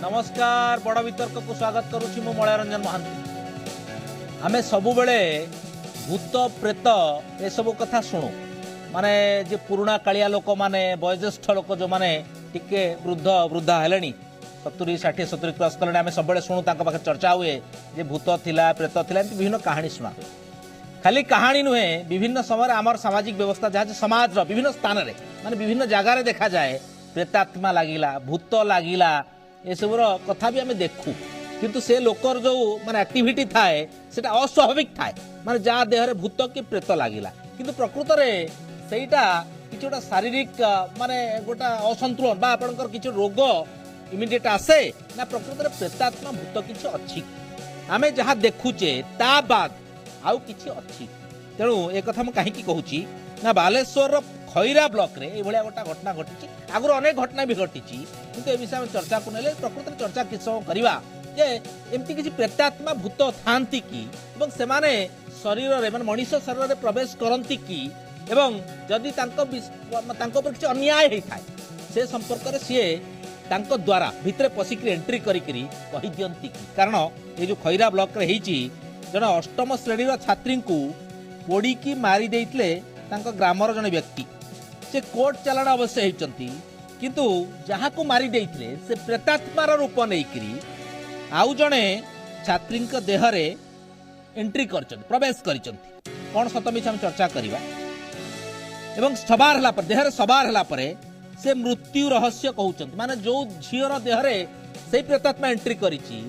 नमस्कार बड़ वितर्क को स्वागत करुच्ची मु मलयरंजन महांती। आमे सबु बेले भूत प्रेत ए सब कथा शुणु माने जे पुराणा कालिया लोक माने वयोज्येष्ठ लोक जो माने टिके वृद्ध वृद्धा हेलेनी 70-60-70 क्रॉस कले आमे सब बेले शुणु तांका पाखे चर्चा हुए जे भूत थिला प्रेत थिला विभिन्न कहानी शुणा खाली कहानी नुहे विभिन्न समय आमर सामाजिक व्यवस्था जहाँ समाज विभिन्न स्थान रे माने विभिन्न जगार देखा जाए प्रेतात्मा लागिला भूत लागिला ये सब कथा भी आम देखू किंतु से लोकर जो माने एक्टिविटी थाए सेटा अस्वाभाविक थाए माने जहाँ देहरे भूत कि प्रेत लागिला किंतु प्रकृत रे सेटा किछि गोटा शारीरिक माने गोटा असंतुलन बा आपनकर किछि रोग इमिडिएट आसे ना प्रकृत रे प्रेतात्मा भूत किछि अछि आमे जहाँ देखुचे ता बाद आउ किछि अछि तेणु ए कथा म काहे की कहूची ना बालेश्वर खैरा ब्लॉक रे ए भलिया गोटा घटना घटिची आगुर अनेक घटना भी घटिची किंतु ए विषय में चर्चा को नेले प्रकृत रे चर्चा किछो करबा जे एमती किछि प्रेतात्मा भूत थांती की एवं से माने शरीर रे माने मनुष्य शरीर रे प्रवेश करंती की एवं जदि तांको पर किछि अन्याय हेई थाए से संपर्क रे सिए तांको द्वारा भितरे पसिकरी एंट्री करी कहि दियंती की कारण ए जो खैरा ब्लॉक रे हेची जन अष्टम श्रेणी छात्री को पोड़ी की मारी देइतले तांको ग्रामर जने व्यक्ति से कोर्ट चलाण अवश्य होती किंतु जहाँ को मारी देइतले से प्रेतात्मार रूप नहीं आउ जने छात्री देहरे एंट्री कर प्रवेश कर कौन सतमिछ हम चर्चा करवा एवं सवार हला पर देहरे सवार हला पर से मृत्यु रहस्य कहउचंत माने जो झियर देहरे से प्रेतात्मा एंट्री करिछि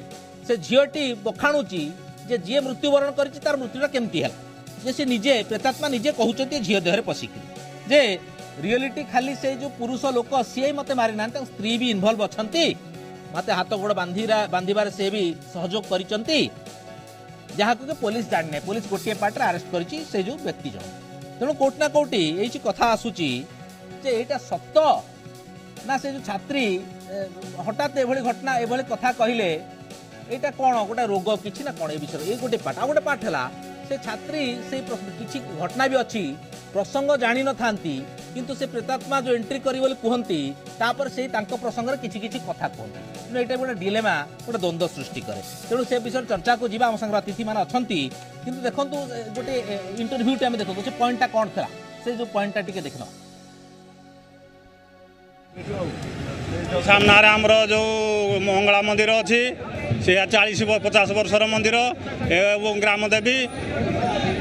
से झियटी बखाणुची जे जी मृत्युवरण करिछि तार मृत्युटा केमती हला जे से निजे प्रेतात्मा निजे कहउचंती झिय देहरे पसिकि जे रियलिटी खाली से जो पुरुष लोक सी मते मारी ना स्त्री भी इनवल्व अछंती मते हाथ गोड़ बांधिबार से भी सहयोग करिसंती जहाँ को पुलिस जाने पुलिस गोटे पार्ट अरेस्ट करिछि से जो व्यक्ति जन तेणु कोट ना कोटी एही कथा आसुची जे एटा सत्य ना से जो छात्री हठात एभली घटना एभली कथा कहिले एटा कोन गोटा रोग किछि ना कोन ए विषय ए गोटे पार्ट आ गोटे पार्ट हला से छात्री से किछि घटना भी अच्छी प्रसंग जानी न थांती किंतु से प्रेतात्मा जो एंट्री करी बोली कहंती तापर से तांको प्रसंग रे किछि किछि कथा कहंती एटा गोटे डिलेमा गोटे द्वंद्व सृष्टि करे तेणु से विषय चर्चा को जीवा हम संग अतिथि मान अछंती किंतु देखंतु गोटे इंटरव्यू टे हम देखंतु से पॉइंट टा कोन थला से जो पॉइंट टा टिके देखनो सामना आमर जो मंगला मंदिर अच्छी से 40-50 वर्षर मंदिर एवं ग्राम देवी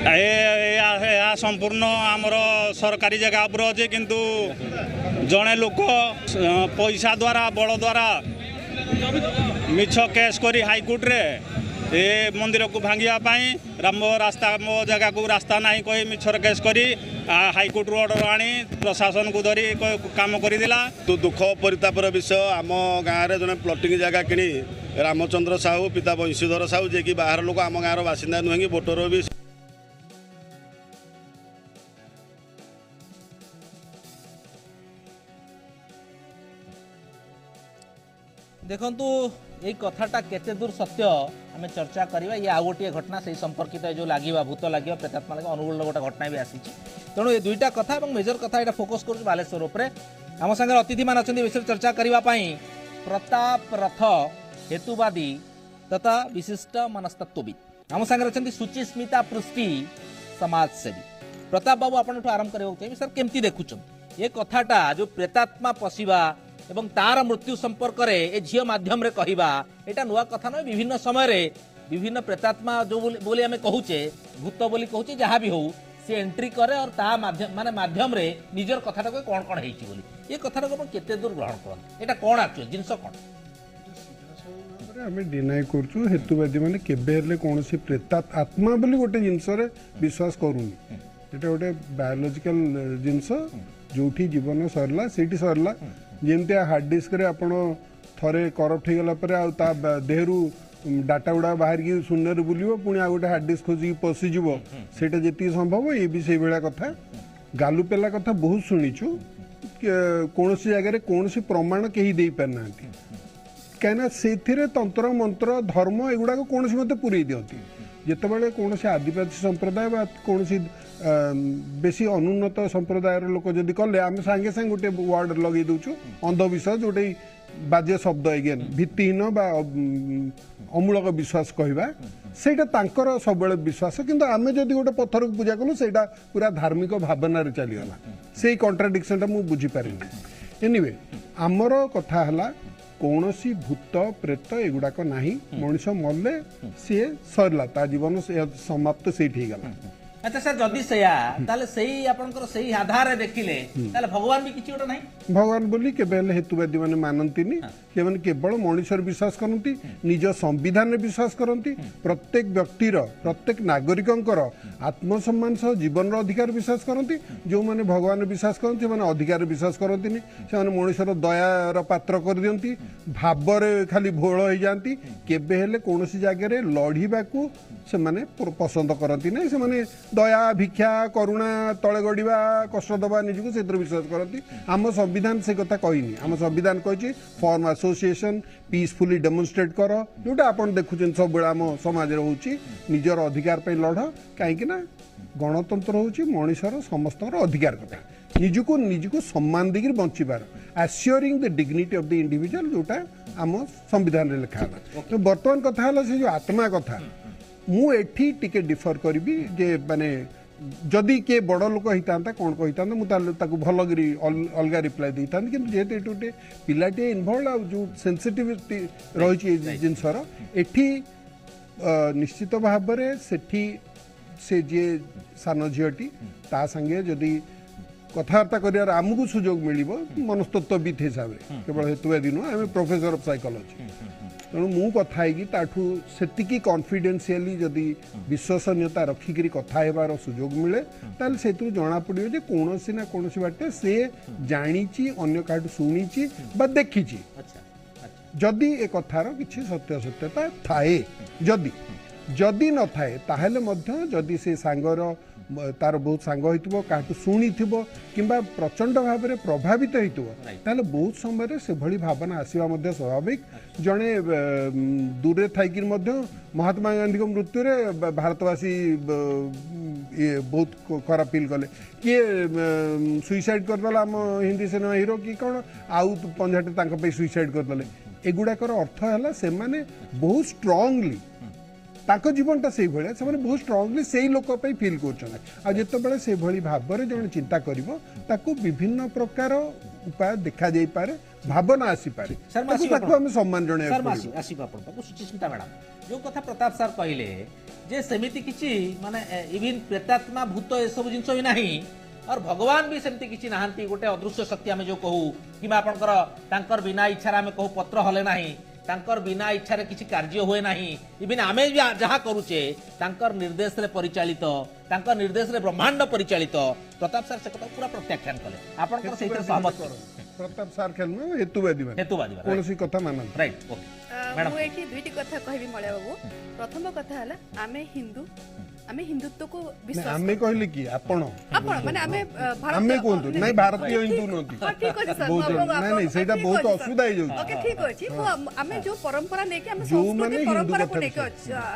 या संपूर्ण आमर सरकारी जगह पर अच्छे किंतु जड़े लोक पैसा द्वारा बल द्वारा मिछ केस करी हाईकोर्ट रे ए मंदिर को भांगाई रास्ता मो जगह को रास्ता नहीं कही मिछर केस करी हाईकोर्ट रू ऑर्डर आनी प्रशासन को धरी काम करदेला। तो दुख परितापर विषय आम गाँव में जड़े प्लटिंग जगह किणी रामचंद्र साहू पिता बंशीधर साहू जे कि बाहर लोक आम गाँव बासिंदा नुहे कि वोटर भी देखंतु ये कथाटा केते दूर सत्य आम चर्चा करवा ये आउ गोटे घटना से संपर्कित जो लगे भूत लगे प्रेतात्मा लगे अनुगुल गोटे घटना भी आसी तेणु ये दुईटा कथा और मेजर कथा यहाँ फोकस कर बालेश्वर उपरे आम सागर अतिथि मान अच्छा विषय चर्चा करने प्रताप रथ हेतुवादी तथा विशिष्ट मनस्तत्वविद आम सागर अच्छा सुचिस्मिता पृष्टि समाजसेवी प्रताप बाबू आपन आरंभ करवाक चाहिए सर केमती देखुं ये कथाटा जो प्रेतात्मा पशिबा एवं तार मृत्यु संपर्क रे ए झियो माध्यम रे कहिबा एटा नुआ कथा न विभिन्न समय रे विभिन्न प्रेतात्मा जो बोली हमें कहूचे भूत बोली कहूचे जहाँ भी हो से एंट्री करे और ता माध्यम माने माध्यम रे निजर कथाटा को कोन कोन हेची बोली ये कथाटा को केते दूर ग्रहण करन एटा कोन एक्चुअल जिंस कोन आम डिनाई करछु हेतुवादी माने केबे हेले कोनसी प्रेतात आत्मा बोली गोटे जिंस रे विश्वास करूनी एटा गोटे बायोलॉजिकल जिंस जोठी जीवन सरला सेठी सरला जेमती हार्ड डिस्क रे आपण थरे करप्ट हो गला पर आ देहरु डाटा गुड़ा बाहर की शून्य बुलियो पुणी आ गोटे हार्ड डिस्क खोजिक पशिज सेटा जी संभव ये भी से भाया कथा गालुपेला कथा बहुत शुणीचु कौन जगह कौन प्रमाण कहीं दे पारना कहीं से तंत्र मंत्र धर्म एगुड़ा कौन मत पूरे दिखती ଯେତେବେଳେ କୌଣସି ଆଦିବାସୀ ସମ୍ପ୍ରଦାୟ ବା କୌଣସି ବେଶୀ ଅନୁନ୍ନତ ସମ୍ପ୍ରଦାୟର ଲୋକ ଯଦି କଲେ ଆମେ ସାଙ୍ଗେ ସାଙ୍ଗେ ଗୋଟେ ୱାର୍ଡ ଲଗେଇ ଦେଉଛୁ ଅନ୍ଧବିଶ୍ୱାସ, ଯୋଉଟା ବାଜ୍ୟ ଶବ୍ଦ ଏଗେନ୍ ଭିତ୍ତିହୀନ ବା ଅମୂଳକ ବିଶ୍ୱାସ କହିବା, ସେଇଟା ତାଙ୍କର ସବୁବେଳେ ବିଶ୍ୱାସ। କିନ୍ତୁ ଆମେ ଯଦି ଗୋଟେ ପଥରକୁ ପୂଜା କଲୁ ସେଇଟା ପୁରା ଧାର୍ମିକ ଭାବନାରେ ଚାଲିଗଲା। ସେଇ କଣ୍ଟ୍ରାଡିକ୍ସନଟା ମୁଁ ବୁଝିପାରିନି। ଏନିୱେ ଆମର କଥା ହେଲା କୌଣସି ଭୂତ ପ୍ରେତ ଏଗୁଡ଼ାକ ନାହିଁ। ମଣିଷ ମଲେ ସିଏ ସରିଲା, ତା ଜୀବନ ସମାପ୍ତ ସେଇଠି ହେଇଗଲା। ଆଚ୍ଛା ସାର୍, ଯଦି ସେଇଆ ତାହେଲେ ସେଇ ଆପଣଙ୍କର ସେଇ ଆଧାରରେ ଦେଖିଲେ ତାହେଲେ ଭଗବାନ ବି କିଛି ଗୋଟେ ନାହିଁ। ଭଗବାନ ବୋଲି କେବେ ହେଲେ ହେତୁବାଦୀ ମାନେ ମାନନ୍ତିନି। ସେମାନେ କେବଳ ମଣିଷର ବିଶ୍ୱାସ କରନ୍ତି, ନିଜ ସମ୍ବିଧାନରେ ବିଶ୍ୱାସ କରନ୍ତି, ପ୍ରତ୍ୟେକ ବ୍ୟକ୍ତିର ପ୍ରତ୍ୟେକ ନାଗରିକଙ୍କର ଆତ୍ମସମ୍ମାନ ସହ ଜୀବନର ଅଧିକାର ବିଶ୍ୱାସ କରନ୍ତି। ଯେଉଁମାନେ ଭଗବାନ ବିଶ୍ୱାସ କରନ୍ତି ସେମାନେ ଅଧିକାର ବିଶ୍ୱାସ କରନ୍ତିନି। ସେମାନେ ମଣିଷର ଦୟାର ପାତ୍ର କରିଦିଅନ୍ତି, ଭାବରେ ଖାଲି ଭୋଳ ହେଇଯାଆନ୍ତି। କେବେ ହେଲେ କୌଣସି ଜାଗାରେ ଲଢ଼ିବାକୁ ସେମାନେ ପସନ୍ଦ କରନ୍ତି ନାହିଁ। ସେମାନେ ଦୟା, ଭିକ୍ଷା, କରୁଣା, ତଳେ ଗଡ଼ିବା, କଷ୍ଟ ଦେବା ନିଜକୁ ସେଥିରେ ବିଶ୍ୱାସ କରନ୍ତି। ଆମ ସମ୍ବିଧାନ ସେ କଥା କହିନି। ଆମ ସମ୍ବିଧାନ କହିଛି ଫର୍ମ ଆସୋସିଏସନ୍, ପିସଫୁଲି ଡେମନଷ୍ଟ୍ରେଟ୍ କର, ଯେଉଁଟା ଆପଣ ଦେଖୁଛନ୍ତି ସବୁବେଳେ ଆମ ସମାଜରେ ହେଉଛି। ନିଜର ଅଧିକାର ପାଇଁ ଲଢ଼, କାହିଁକି ନା ଗଣତନ୍ତ୍ର ହେଉଛି ମଣିଷର ସମସ୍ତଙ୍କର ଅଧିକାର କଥା। ନିଜକୁ ସମ୍ମାନ ଦେଇକି ବଞ୍ଚିବାର, ଆସିଓରିଂ ଦ ଡିଗ୍ନିଟି ଅଫ୍ ଦ ଇଣ୍ଡିଭିଜୁଆଲ, ଯେଉଁଟା ଆମ ସମ୍ବିଧାନରେ ଲେଖା ହେଲା। ବର୍ତ୍ତମାନ କଥା ହେଲା ସେ ଯେଉଁ ଆତ୍ମା କଥା, ମୁଁ ଏଠି ଟିକେ ଡିଫର କରିବି ଯେ ମାନେ ଯଦି କିଏ ବଡ଼ ଲୋକ ହେଇଥାନ୍ତା କ'ଣ କହିଥାନ୍ତା ମୁଁ ତାହେଲେ ତାକୁ ଭଲକରି ଅଲଗା ରିପ୍ଲାଏ ଦେଇଥାନ୍ତି। କିନ୍ତୁ ଯେହେତୁ ଏଠି ଗୋଟେ ପିଲାଟିଏ ଇନଭଲ୍ଭ ଆଉ ଯେଉଁ ସେନ୍ସିଟିଭିଟି ରହିଛି ଏ ଜିନିଷର, ଏଠି ନିଶ୍ଚିତ ଭାବରେ ସେଠି ସେ ଯିଏ ସାନ ଝିଅଟି ତା ସାଙ୍ଗେ ଯଦି କଥାବାର୍ତ୍ତା କରିବାର ଆମକୁ ସୁଯୋଗ ମିଳିବ ମନସ୍ତତ୍ତ୍ୱବିତ୍ ହିସାବରେ, କେବଳ ହେତୁବାଦୀ ନୁହଁ, ଆମେ ପ୍ରଫେସର ଅଫ୍ ସାଇକୋଲୋଜି, ତେଣୁ ମୁଁ କଥା ହେଇକି ତାଠୁ ସେତିକି କନଫିଡେନ୍ସିଆଲି ଯଦି ବିଶ୍ୱସନୀୟତା ରଖିକିରି କଥା ହେବାର ସୁଯୋଗ ମିଳେ ତାହେଲେ ସେଥିରୁ ଜଣାପଡ଼ିବ ଯେ କୌଣସି ନା କୌଣସି ବାଟେ ସେ ଜାଣିଛି, ଅନ୍ୟ କାହାଠୁ ଶୁଣିଛି ବା ଦେଖିଛି। ଯଦି ଏ କଥାର କିଛି ସତ୍ୟାସତ୍ୟତା ଥାଏ, ଯଦି ନଥାଏ ତାହେଲେ ମଧ୍ୟ ଯଦି ସେ ସାଙ୍ଗର ତାର ବହୁତ ସାଙ୍ଗ ହେଇଥିବ, କାହାଠୁ ଶୁଣିଥିବ କିମ୍ବା ପ୍ରଚଣ୍ଡ ଭାବରେ ପ୍ରଭାବିତ ହେଇଥିବ, ତାହେଲେ ବହୁତ ସମୟରେ ସେଭଳି ଭାବନା ଆସିବା ମଧ୍ୟ ସ୍ୱାଭାବିକ। ଜଣେ ଦୂରରେ ଥାଇକି ମଧ୍ୟ ମହାତ୍ମା ଗାନ୍ଧୀଙ୍କ ମୃତ୍ୟୁରେ ଭାରତବାସୀ ବହୁତ ଖରାପ ଫିଲ୍ କଲେ। କିଏ ସୁଇସାଇଡ୍ କରିଦେଲା ଆମ ହିନ୍ଦୀ ସିନେମା ହିରୋ କି କ'ଣ, ଆଉ ପଞ୍ଜାଟେ ତାଙ୍କ ପାଇଁ ସୁଇସାଇଡ୍ କରିଦେଲେ। ଏଗୁଡ଼ାକର ଅର୍ଥ ହେଲା ସେମାନେ ବହୁତ ଷ୍ଟ୍ରଙ୍ଗଲି ତାଙ୍କ ଜୀବନଟା ସେଇଭଳିଆ, ସେମାନେ ବହୁତ ଷ୍ଟ୍ରଙ୍ଗଲି ସେଇ ଲୋକ ପାଇଁ ଫିଲ୍ କରୁଛନ୍ତି। ଆଉ ଯେତେବେଳେ ସେଇଭଳି ଭାବରେ ଜଣେ ଚିନ୍ତା କରିବ ତାକୁ ବିଭିନ୍ନ ପ୍ରକାର ଉପାୟ ଦେଖାଯାଇପାରେ, ଭାବନା ଆସିପାରେ, ତାକୁ ଆମେ ସମ୍ମାନ ଜଣାଇବାକୁ ସୁଚିସ୍ମିତା ମ୍ୟାଡାମ ଯୋଉ କଥା ପ୍ରତାପ ସାର୍ କହିଲେ ଯେ ସେମିତି କିଛି ମାନେ ଇଭିନ୍ ପ୍ରେତାତ୍ମା ଭୂତ ଏସବୁ ଜିନିଷ ବି ନାହିଁ, और भगवान भी सेमती किसी नहांती गोटे अदृश्य शक्ति आम जो कहू कि आपंकर तांकर बिना इच्छा आम कहू पत्र हले नहीं, तांकर बिना इच्छा किसी कार्य हुए नहीं, इवन आम जहाँ करुचे तांकर निर्देश रे परिचालित, तांकर निर्देश रे ब्रह्मांड परिचालित। प्रताप सार से कथा पूरा प्रत्याख्यान कले आपनकर सहित सहमत प्रताप सार खेल में हेतुवादी कोनोसी कथा मानन राइट ओके मैडम मु एठी दुईटी कथा कहबी मळ्या बाबू। प्रथम कथा हला आमे हिंदू, आमे हिंदुत्व को विश्वास आमे कहले कि आपण माने आमे भारत आमे कोंतु नै भारतीय हिंदू नथि ठीक अछि सर नै नै सेटा बहुत असुविधा हो जाउ। ओके ठीक अछि आमे जो परंपरा नै कि आमे संस्कृति परंपरा को नै कि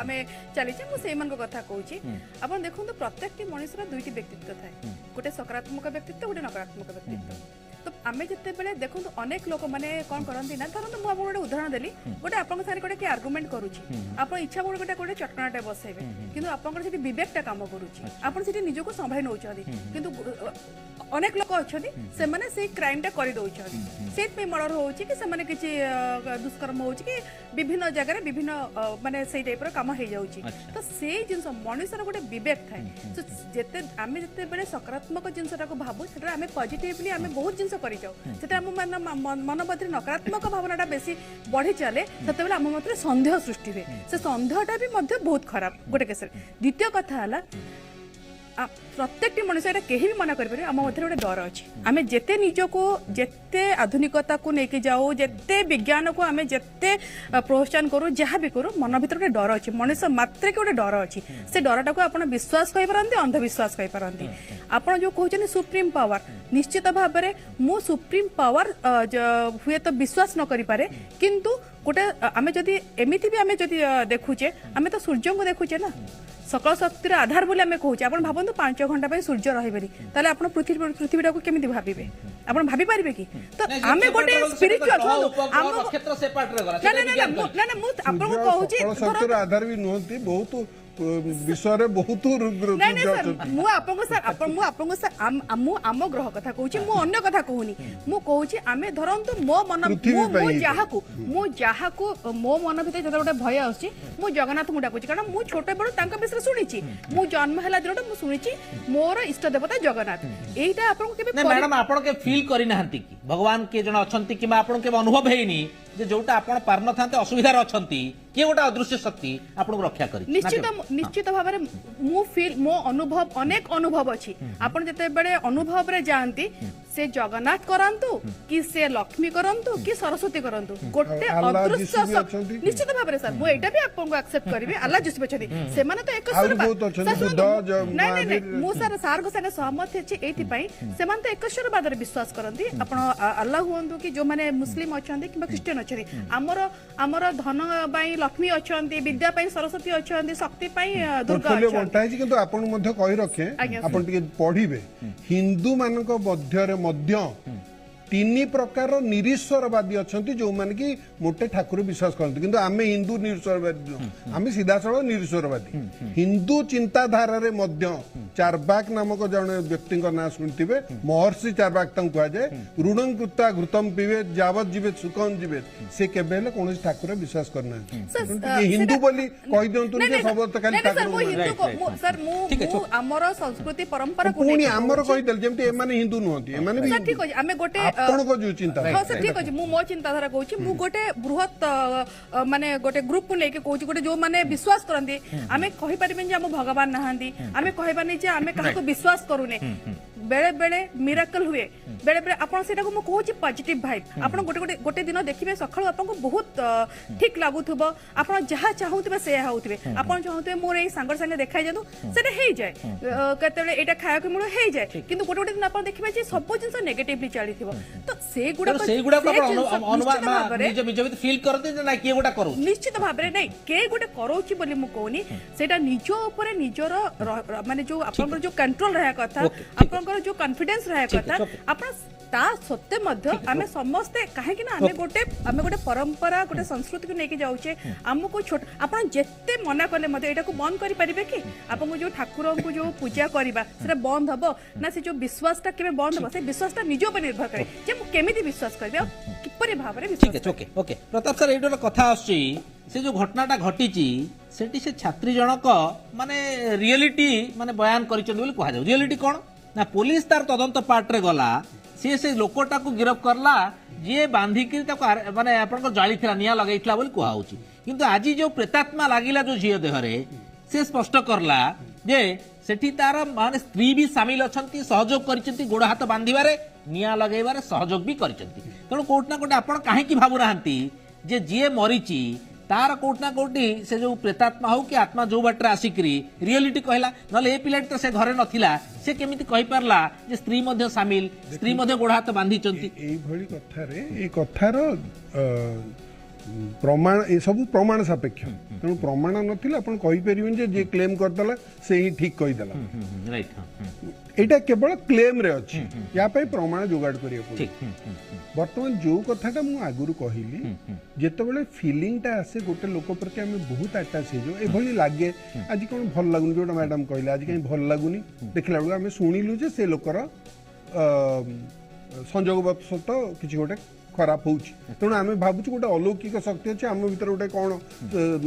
आमे चली छै मु सेई मन को कथा कहूची। आपण देखंतु प्रत्येकटी मनुष्यर दुईटी व्यक्तित्व थाए, गोटे सकारात्मक व्यक्तित्व गोटे नकारात्मक व्यक्तित्व। तो आमे जते बेले देखंतु अनेक लोक माने कोन करंती ना, धरंतु मु आपन गोटे उदाहरण देली, गोटे आपन सारे गोटे के आर्गुमेंट करूची, आपन इच्छा गोटे गोटे चटकणाटे बसेबे किंतु आपन सिटी विवेकटा काम करूची, आपन सिटी निजको संभाई नउछदी किंतु अनेक लोक अछथि से माने से क्राइमटा करि दउछथि, सेत पे मर्डर होउची कि से माने किछि दुष्कर्म होउची कि विभिन्न जगह रे विभिन्न माने सेई टाइप रो काम हे जाउची। तो सेई जिंस मनुष्यर गोटे विवेक थाए। तो जते आमे जते बेले सकारात्मक जिंसटा को भाबु सेटा आमे पॉजिटिवली आमे बहुत जिंस करि जाउ, सेटा हम मन मध्य नकारात्मक भावनाटा बेसी बढ़ी चले तते बेले हम मध्य संदेह सृष्टि हुए, से संदेहटा भी मध्य बहुत खराब गोटे केस। द्वितीय कथा हला प्रत्येक मनुष्य कहीं भी मना करें आम मध्य गोटे डर अच्छी, आम जिते निजको जिते आधुनिकता को लेकिन जाऊ, जिते विज्ञान को आम जिते प्रोत्साहन करूँ जहाँ भी करूँ, मन भर गोटे डर अच्छी, मनुष्य मात्र के गोटे डर अच्छी। से डरटा को आप विश्वास कहींपारती, अंधविश्वास कहींपारती। आपड़ जो कहते सुप्रीम पावर, निश्चित भाव में मु सुप्रीम पावर हुए तो विश्वास न करें, किंतु गोटे आम जदि एमती भी आम जदि देखुचे, आम तो सूर्य को देखुचे ना, सकल शक्तिर आधार बोली आमे कहूचे आपण भाबंतु 5 घंटा पे सूर्य रहबेरी ताले आपण पृथ्वीटा को केमिति भाबिबे आपण भाबी पारिबे की तो आमे गोटे स्पिरिचुअल हम नक्षत्र से पार्ट रे गला ना मु आपण को कहूची सकल शक्तिर आधार भी नुहंती बहुत विश्व रे बहुत नहीं सर मु आपन को सर मु आम ग्रह कथा कहूची मु अन्य कथा कहूनी मु कहूची आमे धरंतु मो मन मु जाहाकू मो मन भीतर जते गोटे भय आछि मु जगन्नाथ को डाकुची कारण मु छोटे बड़ तांका विषय सुनिची मु जन्म हला दिन मु सुनिची मोर इष्ट देवता जगन्नाथ एटा आपन को केबे नहीं मैडम आपन के फील करि नाहंती की भगवान के जण अछंती कि आपन के अनुभव हेनी जे जोटा आपण पार न थांते असुविधा अछंती के गोटा अदृश्य शक्ति आपन को रक्षा करी निश्चित भाव में मु फील मो अनुभव अनेक अनुभव अछि आपण जते बेले अनुभव रे जानती से जगन्नाथ करंतु कि से लक्ष्मी करंतु कि सरस्वती करंतु गोटे अदृश्य निश्चित भाव में सर मु एटा भी आपन को एक्सेप्ट करबे अल्लाह जिस बचदी से माने तो एक नहीं मु सर सार को संगे सहमत अछि एथि पई से माने तो एकश्वरवाद रे विश्वास करंती आपण अल्लाह हुंतु कि जो माने मुस्लिम अछंती कि क्रिश्चियन अछंती हमर धन बाई लक्ष्मी अछंती विद्या पई सरस्वती अछंती शक्ति पई दुर्गा अछंती किंतु आपण मध्ये कहि रखे आपण टिके पढिबे हिंदू मानक मध्य 3 प्रकार निरीश्वरवादी अच्छा जो मैंने कि मोटे ठाकुर विश्वास करते किंतु आमे हिंदू निरीश्वरवादी आमे सीधा सड़क निरीश्वरवादी हिंदू चिंताधारा रे मध्य चारबाक नामक जड़े व्यक्ति ना शुणुवे महर्षि चारबाक कह जाए ऋणं कृत्वा घृतम पीवे जावत जीवे सुखम जीवे से केबे कौन ठाकुर विश्वास करना हिंदू बोली कहि दियंतु जे सब खाली ठाकुर सर मु हमर संस्कृति परंपरा को पुनी हमर कहि देल जेमति ए माने हिंदू नहंती ए माने ठीक अछि हमें गोटे आपण को जो चिंता हां सर ठीक अछि मु मो चिंताधारा कहूची मु गोटे बृहत माने गोटे ग्रुप को लेके कहूची गोटे जो माने विश्वास करंती हमें कहि परिबेन जे हम भगवान नहांती हमें कहबानी जे हमें काहा को विश्वास करूने बेले बेले मिराकल हुए बेले बेले आपण सेटा को मु कहूची पॉजिटिव वाइब आपण गोटे गोटे दिन देखिबे सखळ आपण को बहुत ठीक लागुथबो आपण जहा चाहूतबे से हाउतबे आपण चाहूतबे मोर ए सांगर संगे देखाइ जादु सेटा हेइ जाय कतेले एटा खाया को मुळ हेइ जाय किंतु गोटे गोटे दिन आपण देखिबे जे सब जिंस नेगेटिवली चलीथिबो तो से गुडा को अनुमान निज निज फील करते ना के गोटा करू निश्चित भाबरे नै के गोटे करौची बोली मु कहूनी सेटा निजो ऊपर निजर माने जो आपण जो कंट्रोल रहया कथा आपण जो कॉन्फिडेंस रहा कथा आपण ता सत्य मध्य आमे समस्त काहे कि ना आमे गोटे परंपरा गोटे संस्कृति को लेके जाउचे हमको छोट आपण जेते मना करले मध्य एटा को बंद करि परिबे कि आपण को जो ठाकुर को जो पूजा करबा सेटा बंद हबो ना से जो विश्वासटा केबे बंद हबो से विश्वासटा निजो पर निर्भर करे जे मु केमिति विश्वास करबे किपरि भाबरे विश्वास ठीक है ओके ओके प्रताप सर एटा कथा आछि से जो घटनाटा घटिची सेठी से छात्री जनक माने रियलिटी माने बयान करिचन बोली कहा जाउ रियलिटी कोन ना पुलिस तार तदंत पार्ट रे गला से लोकटा को गिरफ्त करला जे बांधिकी माने आपन जाली थिला निया लगाइथिला बोली कहा होची किंतु आज जो प्रेतात्मा लागिला जो झियो देहरे से स्पष्ट करला जे सेठी तार माने स्त्री भी शामिल अछंती सहयोग करिसंती गोड़ हाथ बांधिबारे निया लगैबारे सहयोग भी करिसंती तणो कोट ना कोट आपन काहे की भाबु रहंती जे जे मरिची तार कोट ना कोटी से जो प्रेतात्मा हो कि आत्मा जो बाटर आसिकरी रियलिटी कहला नले ए पिलाट तो से घरे नथिला से केमिति कहि परला जे स्त्री मध्ये शामिल स्त्री मध्ये गोड़ हाथ बांधी चंती एई भली कथा रे ए कथार प्रमाण ए सब प्रमाण सापेक्ष तेणु प्रमाण नथिला आपण कहि परिबेन जे क्लेम करदला से ही ठीक कहि दला राइट एटा केवल क्लेम रे अछि या पई प्रमाण जोगाड़ करियो ठीक बर्तमान जो कथाटा मु आगुरु कहिली जेतेबेले फीलिंगटा आसे गोटे लोक प्रति आमे बहुत अटैच हे जो ए भली लागे आज कोन भल लागुनी जोटा मैडम कहले आज कहीं भल लागुनी देखला बेला आमे सुनिलु जे से लोकर संजोगवश किछि गोटे खराब होउछि तेणु आमे भाबुछु गोटे अलौकिक शक्ति अछि आम भीतर गोटे कोन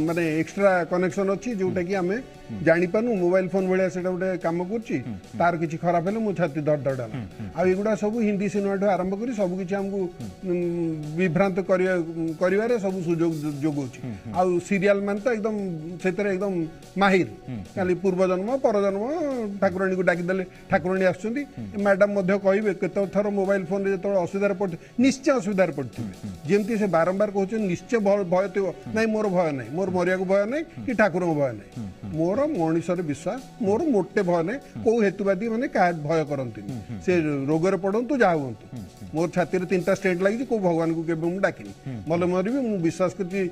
माने एक्स्ट्रा कनेक्शन अछि जोटा कि आमे जानि पानु मोबाइल फोन भलिया सेटा गोटे काम करछि तार किछि खराब हेले मु छाती धड़ धड़ आ एगुडा सब हिंदी सिनेमा आरंभ करी सब किछि हमकु विभ्रांत करिवारे सब सुयोग जोगोछि आ सीरियल मान तो एकदम सेतरे एकदम माहिर खाली पूर्व जन्म पर जन्म ठाकुरानी को डाकी देले ठाकुरानी आछुंती मैडम मध्ये कहिबे केतो थरो मोबाइल फोन रे जतो असुविधा पड़ निश्चय असुविधा पड़े जमती से बारंबार कहते निश्चय भय थो ना मोर भय ना मोर मरिया भय ना कि ठाकुर भय ना मोर मनुष्य विश्वास मोर मोटे भय ना कौ हेतुवादी मैंने क्या भय करती से रोग पड़ू जहाँ हूँ मोर छाती 3टा स्टेंट लगी को भगवान को केबे मु डाकिनी मले मरबी मु विश्वास करती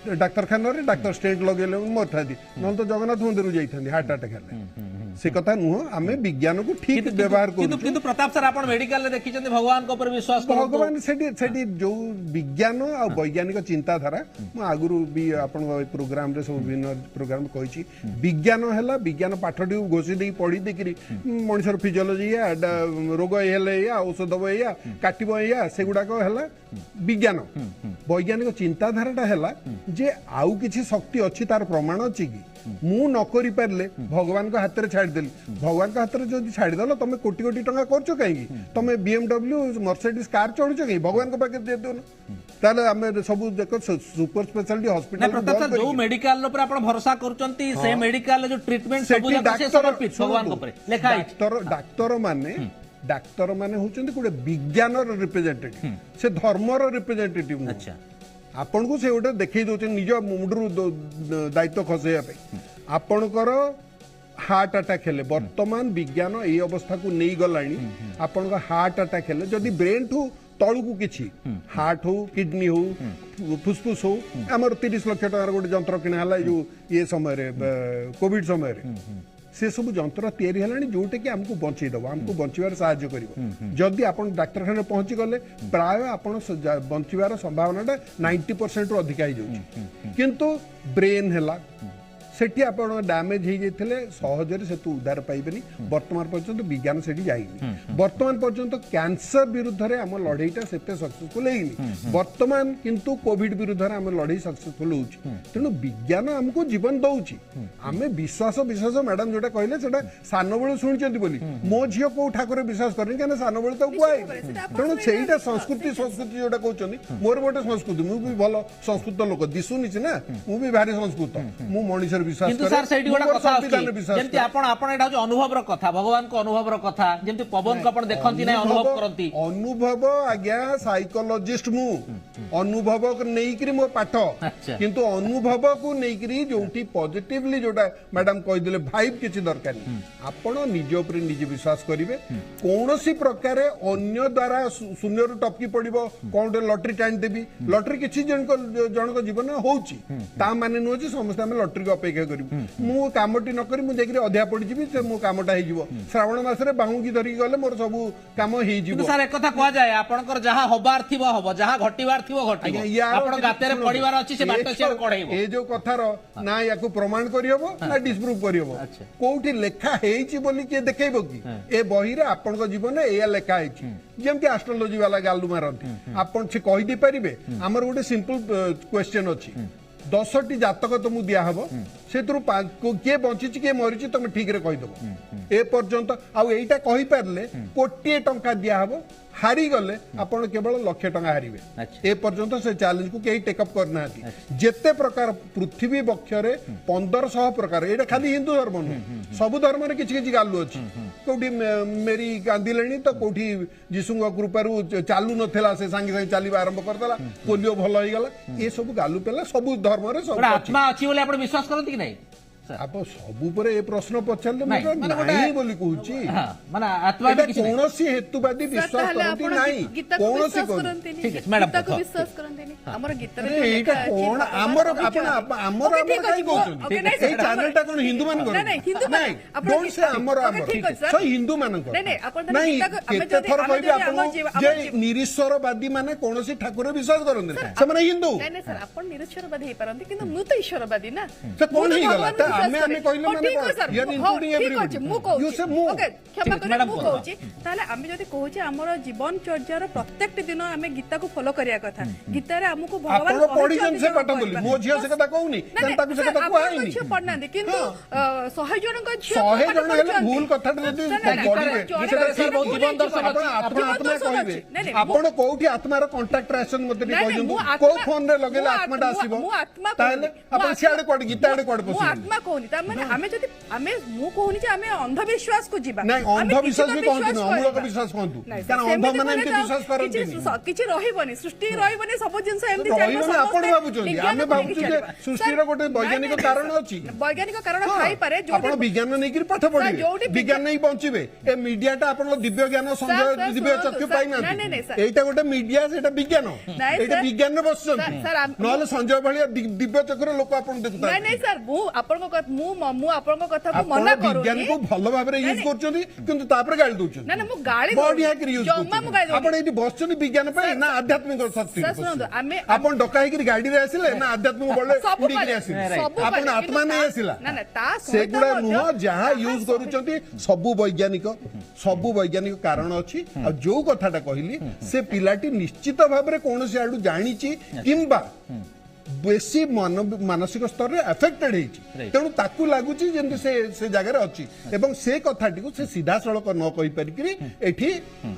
डाक्तरखाना रे डाक्तर स्टेंट लगेले मर थादी न तो जगन्नाथ मंदिर जाइथांदी हार्ट अटैक हेले से कथा नुह आमे विज्ञान को ठीक व्यवहार करू किंतु प्रताप सर आपण मेडिकल रे देखिछन्ते भगवान को ऊपर विश्वास करतो भगवान सेठी जो विज्ञान आ वैज्ञानिक चिंताधारा मु आगुरु भी आपण प्रोग्राम रे सब विभिन्न प्रोग्राम कहिछि विज्ञान हैला विज्ञान पाठटी घोषि दे पढ़ी देखि मनुष्यर फिजियोलॉजी या रोग हेले या औषध या काटिबो या सेगुडा को हैला विज्ञान वैज्ञानिक चिंताधाराटा हैला जे आउ किछि शक्ति अछि तार प्रमाण अछि कि मु न करि पारले भगवान को हाथ रे छाड़ देली भगवान को हाथ रे जदि छाड़ दलो तमे कोटी कोटी टंका करछो काई तमे BMW मर्सिडीज कार चढुछो काई भगवान को पाके दे दो ताले हमें सब देखो super speciality hospital Pratap sir जो मेडिकल ऊपर आपण भरोसा करचंती से मेडिकल जो ट्रीटमेंट सब जगह से समर्पित भगवान को ऊपर लेखा डाक्तर माने होचंती कोडे विज्ञान रिप्रेजेंटेटिव से धर्म रिप्रेजेंटेटिव अच्छा आपण को से गोटे देखई दउछन निज मुंडरू दायित्व खसेया पे आपणकर हार्ट अटैक हेले वर्तमान विज्ञान ए अवस्था को नहीं गलानी आपण का हार्ट अटैक हेले जदि ब्रेन ठू तळु को किछि हार्ट हो किडनी हो फुसफुस हो हमर 30 लाख टका गोटे जंत्र किना हला जो ये समय रे कोविड समय रे से सब जंत्र तैयारी हेलानी जोटे कि हमको बंचई दबो हमको बंचिबार सहायता करिवो जदि आपण डाक्तरखाना पहुंची गले प्राय आपण बंचिबार संभावनाटा 90% रु अधिक हो जाउची किंतु ब्रेन हेला सेठी आपण डैमेज हो जाइथिले सहजरे सेतु उद्धार पाइबेनी वर्तमान पर्यंत विज्ञान सेठी जाइनी वर्तमान पर्यंत कैंसर विरुद्ध रे हम लड़ाईटा सेते सक्सेसफुल हेइनी वर्तमान किंतु कोविड विरुद्ध रे हम लड़ाई सक्सेसफुल होउची तेनु विज्ञान हमको जीवन दउची हमें विश्वास मैडम जोटा कहले सेटा सानो बेलु सुनिचंती बोली मो झियो को ठाकुर विश्वास करनी काने सानो बेलु तो कुआई तेनु सेईटा संस्कृति जोटा कहउचंती मोर गोटे संस्कृति मु भी भलो संस्कृत लोक दिसुनी छी ना मु भी भारी संस्कृत मु मनुष्य किंतु सर सेठी गोटा कथा आछि जेंति आपण एटा जो अनुभव कथा भगवान को अनुभव कथा जेंति पवन को आपण देखंती नै अनुभव करंती अनुभव आज्ञा साइकोलॉजिस्ट मु अनुभव को नै करी मो पाठ किंतु अनुभव को नै करी जोठी पॉजिटिवली जोटा मैडम कहि दिले भाइब किछि दरकार नै आपण निज ऊपर निज विश्वास करिवे कोनोसी प्रकार अन्य द्वारा शून्य रु टपकी पड़िबो कोन लॉटरी टाइम देबी लॉटरी किछि जन को जीवन होउची ता माने नो जे समस्त हम लॉटरी को अपेक्षा करिबु मु कामटी न करी मु देखि अधिया पड़ी जिबी से मु कामटा हे जिवो श्रावण मास रे बाहु की धरि गले मोर सब काम हे जिवो सर एक कथा कहआ जाय आपनकर जहा होबार थिबो होबो जहा घटिबार थिबो घटिबो आपण गाते रे पड़िबार अछि से बाट शेयर कढैबो ए जो कथार ना याकू प्रमाण करि हबो ना डिस्प्रूव करि हबो कोठी लेखा हेइछि बोली के देखैबो की ए बही रे आपन को जीवन ए लेखा हेइछि जेमति एस्ट्रोलॉजी वाला गालू मारंती आपन से कहि दे परिबे हमर गोटे सिंपल क्वेश्चन अछि 10टी जातक तुमको दिया हबो से किए बंची किए मरी तुम ठीक रे कहीदेव ए पर्यंत आउ एटा कहि पारले कोटी टंका दिया हबो हारी गले आपण केवल लाख टंका हारिबे ए पर्यंत से चैलेंज को केही टेकअप करना जेते प्रकार पृथ्वी बक्षरे 1500 प्रकार एटा खाली हिंदू धर्म न सब धर्म रे किछि किछि गालु अछि कोठी मेरी गांधी लेनी तो कोठी जीसुंग कृपारु चालू नथेला से संगे संगे चालीबा आरंभ करदेला पोलियो भल होई गला ए सब गालु पेला सब धर्म रे सब आत्मा अछि बोले आपण विश्वास करंती कि नै आप सबु पर ए प्रश्न पछाले नहीं बोली कहूची माने आत्मा भी किछि कोनोसी हेतुवादी विश्वास करंती नहीं कोनोसी ठीक है मैडम गीता को विश्वास करंती नहीं हमर गीता रे एटा कोन हमर हमर काई कहउछन ए चैनलटा कोन हिंदू मान कर नहीं हिंदू मान डोंट से हमर सो हिंदू मान कर नहीं आपण केते थर कहबे आपण जे निरीश्वरवादी माने कोनोसी ठाकुर विश्वास करंती से माने हिंदू नहीं सर आपण निरीश्वरवादी हे परंती किंतु मु तो ईश्वरवादी ना से कोन ही गला हमें कहले माने यार इंक्लूडिंग एवरीबॉडी मु कहूची ओके क्षमा करे मु कहूची ताले आमे जदी कहूची हमर जीवन चर्यार प्रत्येक दिन आमे गीता को फॉलो करिया कथा गीता रे हमको भगवान आपण पढी जन से पाठ बोली मो झिया से कथा कहउनी ताकू से कथा कहैनी झिया पढना दे किंतु 100 जन को झिया 100 जन हेले भूल कथा जदी पढिबे सेटा सर बहुत जीवन दर्शन आपण आत्मा कहबे आपण कोठी आत्मा रो कांटेक्ट रेशन मते कहजन को फोन रे लगेले आत्माटा आसीबो ताले आपण सियाडे कोड गीता रे कोड पसी कहूनी ता माने आमे जदी आमे मु कहूनी जे आमे अंधविश्वास को जीवा नहीं अंधविश्वास भी कहतु अमूलक विश्वास कहतु कारण अंध माने एमती विश्वास करନ୍ତି किछि रहिबनी सृष्टि रहिबनी सब जिंस एमती रहिबनी आपण भाबुचंदी आमे भाबुचु जे सृष्टिर गोटे वैज्ञानिक कारण अछि वैज्ञानिक कारण थाई पारे जो आपण विज्ञान नै कि पाठ पढिबे विज्ञान नै बंचिबे ए मीडियाटा आपण दिव्य ज्ञान संजय दिव्य चक्षु पाइ ना एटा गोटे मीडिया सेटा विज्ञान एटा विज्ञान रे बसछन नले संजय भलिया दिव्य चक्र लोक आपण देखुता नहीं नहीं सर मु आपण कथा को मना करू विज्ञान को भलो भाबरे यूज करछोनी किंतु तापर गाली दोछन ना ना मु गाली बढ़िया कि यूज करछन आपण एटी बसछन विज्ञान पे ना आध्यात्मिक शक्ति सर सुनंदो आमे आपण डकाई कि गाडी रे आसिले ना आध्यात्मिक बळे उडी कि आसिले आपण आत्मा नै आसिला ना ना ता सेगुडा नुह जहां यूज करूचंती सबु वैज्ञानिक कारण अछि आ जो कथाटा कहली से पिलाटी निश्चित भाबरे कोनोसी आडू जानिची किंबा बेसी मानसिक स्तर रे अफेक्टेड हेची तेणु ताकू लागुची जेंति से जगह रे अछि एवं से कथाटी को से सीधा सड़क न कहि परिकरी एठी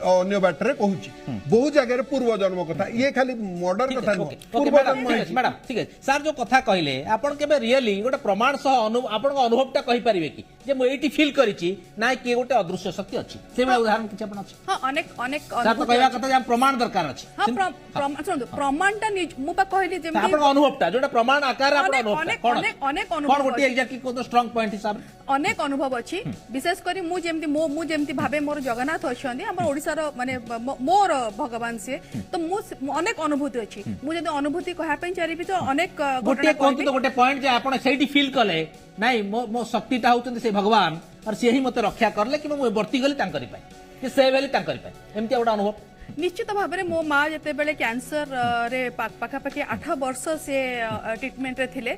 अन्य बाटरे कहूची बहु जगह रे पूर्व जन्म कथा ये खाली मर्डर कथा न पूर्व जन्म मैडम ठीक है सर जो कथा कहले आपण केबे रियली गोटे प्रमाण सह आपण अनुभवटा कहि परिबे कि जे मु एठी फील करिची ना कि गोटे अदृश्य शक्ति अछि से उदाहरण किछ आपण अछि हां अनेक सर तो कहवा कथा जे प्रमाण दरकार अछि हां प्रमाण प्रमाणटा मु बा कहली जे अनुभवटा जोटा प्रमाण आकार आपण अनुभवटा अनेक अनुभव कोन गोटे एग्जैक्टली को स्ट्रांग पॉइंट हिसाब अनेक अनुभव अछि विशेष करी मु जेमती भाबे मोर जगन्नाथ अछंदी हमर ओडिसा रो माने मोर भगवान से तो मु अनेक अनुभूति अछि मु जदी अनुभूति कहया पई चारिबी तो अनेक गोटे कोन तो गोटे पॉइंट जे आपण सेठी फील कले नाही मो शक्तिटा होचंदी से भगवान और से ही मते रक्षा करले कि मु वर्ती गली तांकरी पाए कि से बेली तांकरी पाए एमती गोटे अनुभव निश्चित भाव में मो माँ जिते बेले कैंसर रे पाखापाखि 8 वर्ष से ट्रीटमेंट रे थिले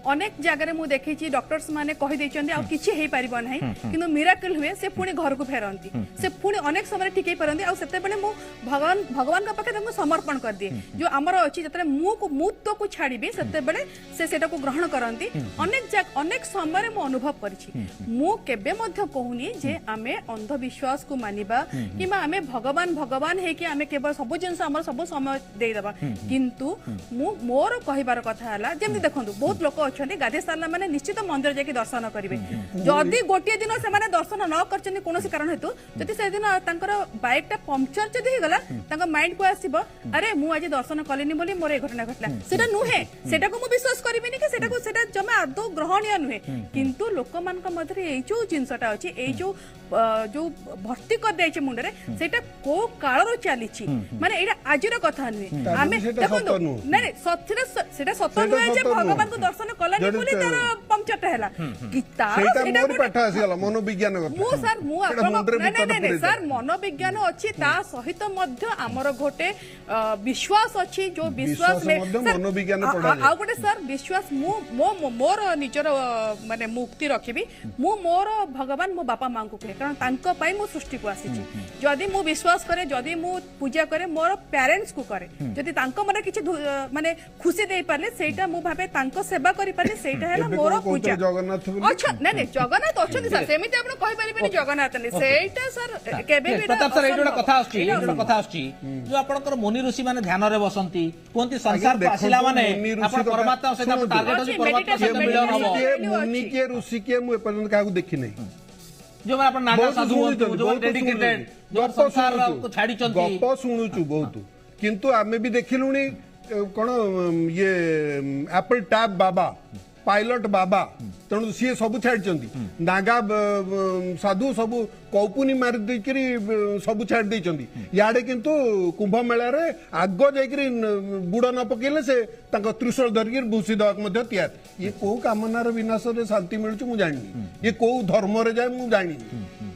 अनेक जगह रे मु देखिछि डॉक्टर्स माने कहि दैचंदी आ किछि हेई परिबो नाही किंतु मिराकल हुए से पुणी घर को फेरंती से पुणी अनेक समय ठिकै परंती आ सेते बेले मु भगवान का पाखे तांको समर्पण कर दिए जो हमर अछि जतरे मुतो को छाड़ीबी सेते बेले से सेटा को ग्रहण करंती अनेक समय मु अनुभव करछि मु केबे मध्य कहूनी जे आमे अंधविश्वास को मानिबा किबा आमे भगवान हे कि आमे केवल सब जिनस हमर सब समय देई दबा किंतु मोर कहिबार कथा हला जेमि देखंतु बहुत लोक अछंती गाधे सारला माने निश्चित मंदिर जाके दर्शन करिवे जदी गोटे दिन से माने दर्शन न करचनी कोनोसी कारण हेतु जदी से दिन तांकर बाइक टा पंक्चर जदी हे गला तांका माइंड को आसीबो अरे मु आज दर्शन कलिनी बोली मोर ए घटना घटला सेटा नुहे सेटा को मु विश्वास करिबिनी कि सेटा को सेटा जमा आदौ ग्रहणीय नुहे किंतु लोक मान का मध्ये ए जो जिंसटा अछि ए जो भर्ती कर दैचे मुंडरे सेटा को काळरो चालीची माने एटा आजिर कथा नुहे आमे देखंतु नै सेटा सत्य नुहे जे भगवान को दर्शन कलानी बोली तार पंक्चर हैला कि तार सेटा मोर पाठ आसीला मनोविज्ञान कथा नै सर मनोविज्ञान अछि ता सहित मध्य हमर गोटे विश्वास अछि जो विश्वास में मनोविज्ञान पढा आ गोटे सर विश्वास मोर निजर माने मुक्ति रखिबी मोर भगवान मो बापा मां को कहे कारण तांको पाई मो सृष्टि को आसी जदी मु विश्वास करे जदी मु पूजा करे मोर पेरेंट्स को करे जदी तांको मने किछि माने खुशी देई पारले सेटा मु भाबे तांको सेवा करि पारले सेटा हैला मोर पूजा जगन्नाथ अच्छा नै जगन्नाथ अछन सर सेमिते आपण कहि परिबेनी जगन्नाथ नै सेटा सर केबे भी प्रताप सर एटा कथा आछी जो आपनकर मुनि ऋषि माने ध्यान रे बसंती कोनती संसार को आसिला माने आपण परमात्मा से टारगेट अछि परमात्मा से मिलन हबो मुनि के ऋषि के मु एपर्यंत काहू देखि नै जो मैं अपन नागा साधु जो डेडिकेटेड जो संसार को छाडी चंती गप सुनुचु बहुत किंतु आमे भी देखिलुनी कोन ये एप्पल टैब बाबा पायलट बाबा तेणु सी सब छाड़ी नागा साधु सब कौपुनी मारी देकरी सब छाड़ी याडे किंतु कुंभ मेला रे आग जाकरी बुड़ न पकेले से त्रिशूल धरिकी भूसी दवाक तैयार ये कौ कामनार विनाश रे शांति मिलुची मु जानी ये कौ धर्म रे जाए मु जानी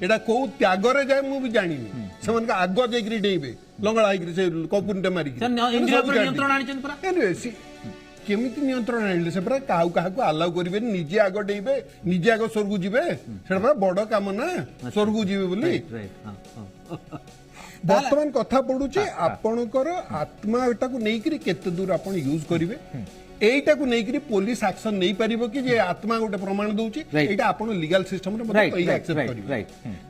एटा कौ त्याग रे जाए मु भी जानी से मन आग जाकरी डेइबे लंगड़ा होकरी से कौपुनी मारी नियंत्रण आनिचन परा केमिति नियंत्रण आनिले से परा काहू काहू अलाउ करिवे निजे आग डेइबे निजे आग स्वर्ग जीवे सेटा परा बड़ काम ना स्वर्ग जीवे बोली वर्तमान कथा पडुची आपणकर आत्मा एटा को नेकरी केते दूर आपण यूज करिवे এইটা কো নেই করি পুলিশ অ্যাকশন নেই পারিবো কি যে আত্মা গোটে প্রমাণ দউছি Right. এইটা আপন লিগ্যাল সিস্টেম রে মতে কই অ্যাকসেপ্ট করিবো রাইট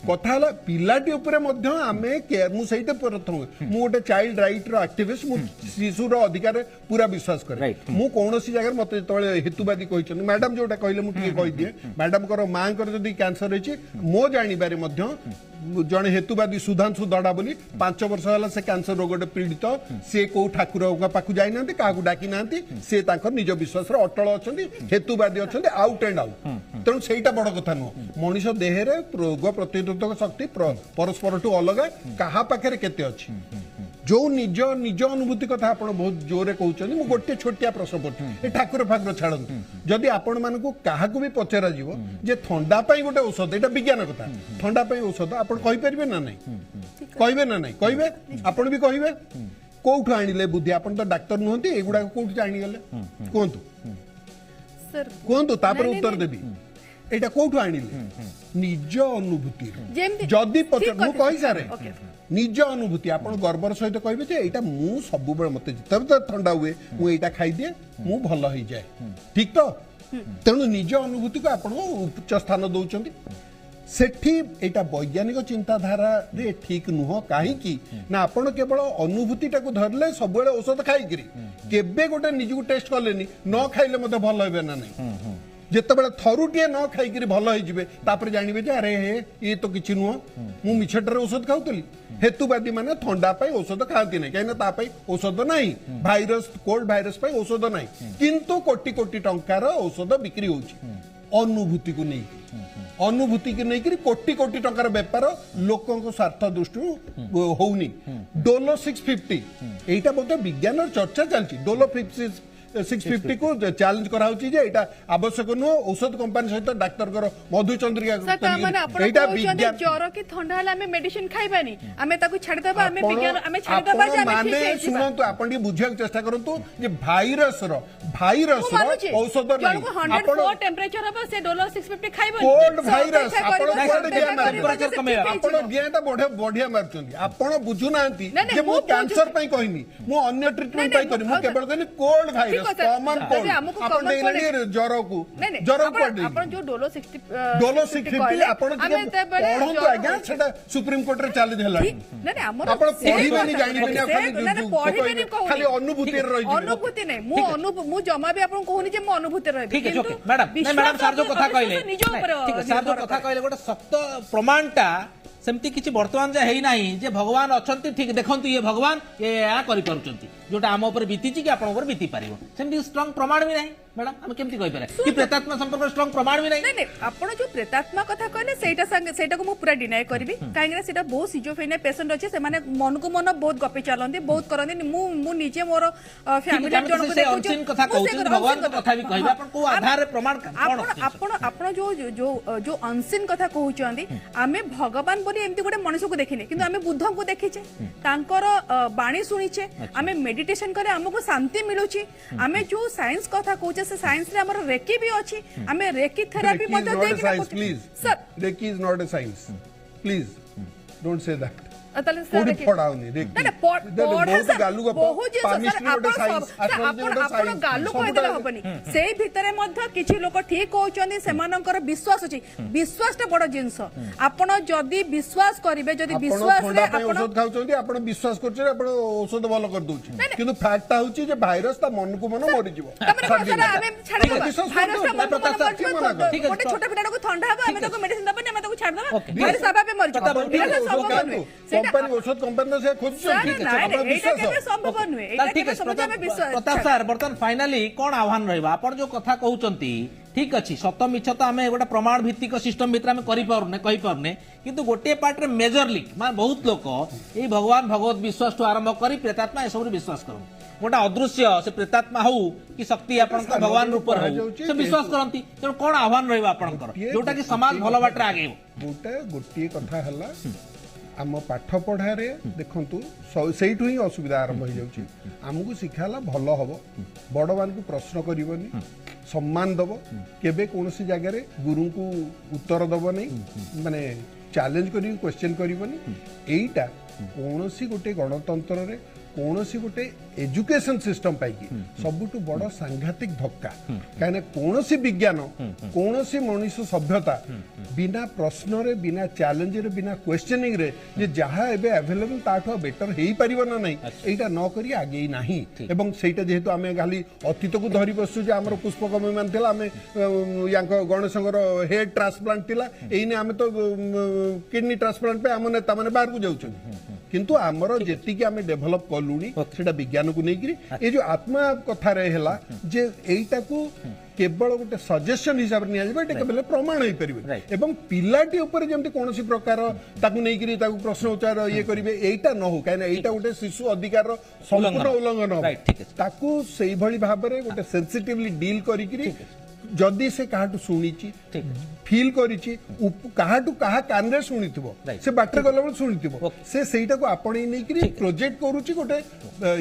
কথা হলা পিলাটি উপরে মধ্য আমি মু সেইটা প্রথম মু গোটে চাইল্ড রাইট র আক্টিভিस्ट মু শিশুর অধিকার পুরা বিশ্বাস করে Right. মু কোনসি জায়গা মতে যেতବେଳେ হেতুবাদী কইছন ম্যাডাম যেটা কইলে মু টিকে কই দিए ম্যাডাম কর মাঙ্কর যদি ক্যান্সর হইছি মো জানিবারে মধ্য जड़े हेतुवादी सुधांशु दड़ा बोली 5 वर्ष है से कैंसर रोग पीड़ित सी कौ ठाकुर पाखु जाई ना क्या डाकी ना सी निज विश्वास अटल अच्छा हेतुवादी अच्छा आउट एंड आउट तेणु से बड़ कथा नुह मनीष देहरे रोग प्रतिरोधक शक्ति परस्पर ठू अलग क्या पाखे केते अच्छी जो निज निज अनुभूति कथा आप बहुत जोरे कहते गोटे छोटिया प्रश्न पड़े ठाकुर फाकुर छाड़ू जदि आपण मानक क्या भी पचरा जीव जे थंडा गोटे औषध यहाँ विज्ञान कथा थंडा औषध आप कहींपर ना ना कहे ना ना कहे आपण भी कहे कौटू आनिले बुद्धि आप तो डाक्तर नुहति एगुड़ा कौटू जाणीगले कहतु सर कहतु उत्तर देवी एटा कौटू आनिले निज अनुभूति जदि पचर मु कहि सारे निज अनुभूति आप गर्वर सहित कहे यहाँ मु सब मत जिते ठंडा हुए मुझे खाई दिए मु भल हो जाए ठीक तो तेणु निज अनुभूति को आप उच्च स्थान दौरान सेठी एटा वैज्ञानिक चिंताधारा रे ठीक नुह कहीं ना आपण केवल अनुभूति टाको धरले सब बेले औषध खाई केबे गोटे निजको टेस्ट कलेनी न खाइले मते भल होबे ना नहीं जितेबाला थरुटे न खाई भल हो जानवे अरे हे ये तो किसी नुह मु मिछटर औषध खाऊली हेतुवादी माने थंडा औषध खाती ना कहीं औषध ना भाइरस कोल्ड भाइरस औषध ना किंतु कोटी कोटी टंकार औषध बिक्री हो अनुभूति को नहीं अनुभूति की नहीं कोटी कोटी टंकार बेपार लोकों स्वार्थ दृष्टि होनी डोलो 650 एटा बोलते विज्ञान चर्चा चलती डोलो 650 को चैलेंज करा होची जे एटा आवश्यक नो औषध कंपनी सहित डाक्टर कर मधुचंद्रिका सर माने आपण कहउछन ज्वर की ठंडा हला हमें मेडिसिन खाइबानी हमें ताकू छाड़ देबा हमें विज्ञान हमें छाड़ देबा जे हमें ठीक है सुनंतु आपण डी बुझिया चेष्टा करंतु जे भाइरस रो औषध नहीं आपण 104 टेंपरेचर हबा से डोलो 650 खाइबानी कोल्ड भाइरस आपण टेंपरेचर कमेला आपण गियाटा बढ़िया मारचंदी आपण बुझु नांती जे मु कैंसर पई कहिनी मु अन्य ट्रीटमेंट पई करी मु केवल कहनी कोल्ड भाइरस कॉमन कोल्ड आपण देलनी ज्वर को आपण जो डोलो 650 आपण जे पढंतु आज्ञा सेटा सुप्रीम कोर्ट रे चैलेंज हला नै नै हमर आपण पढिबेनी जानिबेनी खाली अनुभूति रे रहि अनुभूति नै मु जमा भी आपण कहूनी जे मु अनुभूति रे ठीक है ओके मैडम मैडम सर जो कथा कहले ठीक है सर जो कथा कहले गोटे सत्य प्रमाणटा सेमती किछि वर्तमान जे हेई नाही जे भगवान अछंती ठीक देखंतु ये भगवान ये या करि परचंती जोटा हम ऊपर बीती कि आपण ऊपर बीती पारिबो सेमती स्ट्रांग प्रमाण भी नाही मैडम हम केमती कहि पारे कि प्रेतात्मा संपर्क स्ट्रांग प्रमाण भी नाही नै आपण जो प्रेतात्मा कथा कहले सेटा संगे सेटा को मु पूरा डिनाय करबी काहेकि सेटा बहुत सिजोफ्रेनिया पेशेंट अछि से माने मन को मन बहुत गपी चलंदी बहुत करंदी मु निजे मोर फैमिली जन को देखो अनचिन कथा कहउछन भगवान को कथा भी कहबा आपण को आधार रे प्रमाण कोन आपण जो अनसिन कथा कहउचंदी आमे भगवान बोली एमती गोटे मनुष्य को देखिने किंतु आमे बुद्ध को देखिचे तांकर बाणी सुनिचे आमे मेडिटेशन करे हमको शांति मिलुची आमे जो साइंस कथा कहउचे से साइंस रे हमर रेकी भी अछि आमे रेकी थेरेपी मते देखि sir reiki is not a science please don't say that ताले सर पढ़ाउनी रेकी ना बहुत गालू गप बहुत आपण गालू कहि देले हबनी सेही भितरे मध्ये किछि लोक ठीक कहउचंदी सेमानकर विश्वास अछि विश्वासटा बड़ जिंस आपण जदी विश्वास करिवे जदी विश्वास रे आपण औषध खाउचंदी आपण विश्वास करछे आपण औषध भलो कर दोछि किंतु फैक्ट होछि जे भाइरस ता मन को मन मरि जिवो हमें छाड़ देबा भाइरस ठीक है छोटा पिटाडा को ठंडा हबा हमें ताको मेडिसिन दबनी हमें ताको छाड़ देबा भाइरस सभा पे मरि जिवो कंपनी औषध कंपनी से खोज प्रताप सर बर्तमान फाइनाली कौन आह्वान रहा आप जो कथा कहते ठीक अच्छी सत मिछ तो आम गोटे प्रमाण भित्तिक सिस्टम भितर आम कही पारने किंतु गोटे पार्ट रे मेजर लिक मान बहुत लोक ये भगवान भगवत विश्वास आरंभ कर प्रेतात्मा ए सब विश्वास कर गोटे अदृश्य से प्रेतात्मा हो कि शक्ति आपण भगवान रूप से विश्वास करती तेणु कौन आह्वान रहा आपंकर जोटा कि समाज भल बाटे आगे गोटे कथा है आम पाठ पढ़ारे देखु से ही असुविधा आरंभ हो जाऊँ आमको शिखाला भल हम बड़ मान को प्रश्न करनी सम्मान दब केबे कौन सी जगह गुरु को उत्तर दब नहीं माने चैलेंज कर क्वेश्चन करनी एटा कौन सी गोटे गणतंत्र रे कौन सी गोटे एजुकेशन सिस्टम पाई सबुठु बड़ सांघातिक धक्का कहीं कौन सी विज्ञान कौन सी मनुष्य सभ्यता बिना प्रश्न रे बिना चैलेंज रे बिना क्वेश्चनिंग रे जे जहाँ एबे अवेलेबल ताठो बेटर हेई परिबो ना नहीं एटा न करी आगे नाही एवं सेटा जेहेतु आमे खाली अतीत को धरी बसु जे हमर पुष्पक विमान थिला आमे यांक गणेशंकर हेड ट्रांसप्लांट थिला एइने आमे तो किडनी ट्रांसप्लांट पे आम नेता माने बाहर को जाउछन किंतु आमर जेति कि आमे डेवलप कलुनी सेटा विज्ञान को नेकरी ए जो आत्मा कथा रे हेला जे एइटा को केवल गोटे सजेशन हिसाब से निया केवल प्रमाण हो पारे एवं पिलाटी ऊपर जमती कौन प्रकार ताकू नहीं प्रश्न उच्चार ये करेंगे यहीटा न हो कहीं यहाँ गोटे शिशु अधिकार संपूर्ण उल्लंघन हो ताकू से भाव में गोटे सेंसिटिवली डील करी जदि से कहाटू शुणी फील करिछि कहाटू कहा कान रे शुणिथिबो से बाटर गला शुणिथिबो से सेटा को आपणे नै करी प्रोजेक्ट करूछि गोटे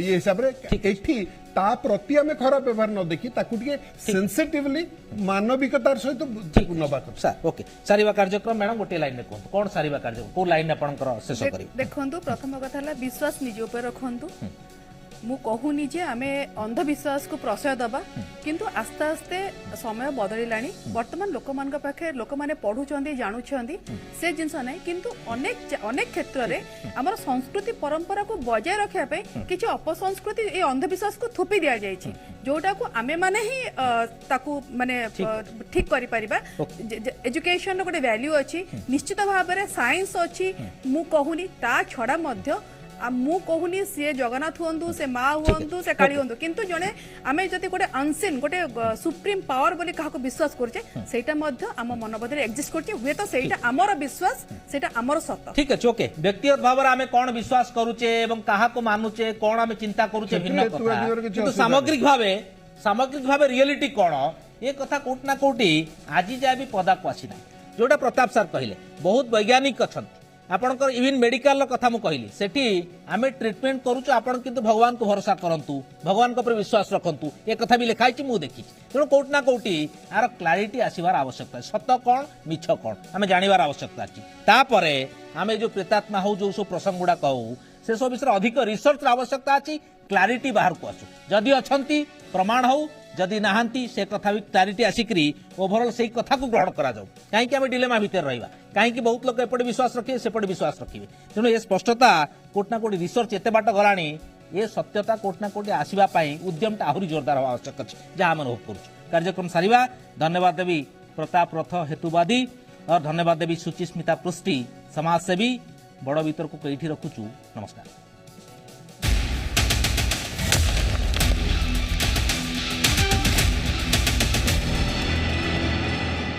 ये हिसाब रे एठी ता प्रति हमें खराब व्यवहार न देखी ताकू टिके सेंसिटिवली मानविकतार सहित नबा सर ओके सारीबा कार्यक्रम मैडम गोटे लाइन में कहतो कोन सारीबा कार्यक्रम को लाइन आपनकर शेष करी देखंतु प्रथम कथा हला विश्वास निज ऊपर रखंतु मु कहूनी जे आमे अंधविश्वास को प्रशय दबा किंतु आस्ते आस्ते समय बदलिलानी वर्तमान लोक मान पाखे लोक माने पढ़ुचंदी जानुचंदी से जिंस नहीं किंतु अनेक क्षेत्र रे हमर संस्कृति परंपरा को बजाय रखिया पे किछि अपसंस्कृति ए अंधविश्वास को थोपी दिया जायछि जोटा को आमे माने ही ताकू माने ठीक करि परिबा एजुकेशन गोटे वैल्यू अछि निश्चित भाव रे साइंस अछि मु कहूनी ता छडा मध्य मु कहूनी सी जगन्नाथ हुंतु से माँ हुंतु से काली हुंतु किंतु जने आमे जति गोटे अनसीन गोटे सुप्रीम पावर बोली काहाको विश्वास करछे सेटा मध्य आम मन बदले एग्जिस्ट करछे हुए तो सेटा हमर विश्वास सेटा हमर सत्य ठीक है ओके व्यक्तिगत भाव रे आमे कोन विश्वास करूचे एवं काहाको मानुचे कोन आमे चिंता करूचे भिन्न कथा किंतु सामग्रिक भावे रियलिटी कोन ये कथा कोट ना कोटी आज जाय भी पदा को आसी ना जोटा प्रताप सर कहले बहुत वैज्ञानिक अछन आपनकर इवन मेडिकल कथा मु कहली सेठी आमे ट्रीटमेंट करूछु आपण किंतु भगवान को भरोसा करंतु भगवान को पर विश्वास रखंतु ए कथा भी लिखाई छि मु देखि तेणु कोट ना कोटी आर क्लैरिटी आसीबार आवश्यकता सत्य कोन मिछ कोन आमे जानिबार आवश्यकता अछि तापरे आमे जो प्रेतात्मा हो जो सब प्रसंग गुडा कहू से सब विषय अधिक रिसर्च आवश्यकता अछि क्लैरिटी बाहर को आसु जदि अछंती प्रमाण हो जदि नाहांती से कथा भी क्लैरिटी आसिकरी ओवरऑल से कथा को ग्रहण करा जाऊ कहीं आम डिलेमा भितर रहिबा कहीं बहुत लोग एपटे विश्वास रखिए सेपटे विश्वास रखिए तेणु ये स्पष्टता कोट ना कोटी रिसर्च एते बाट गलानी ये सत्यता कोट ना कोटी आसीबा पई उद्यमटा आहुरी जोरदार होवा आवश्यक अछि जहाँ हम अनुभव करूछु कार्यक्रम सारिबा धन्यवाद देवी प्रताप रथ हेतुवादी और धन्यवाद देवी सुचिस्मिता पृष्टि समाजसेवी बड़ भीतर को कईठी रखुछु नमस्कार।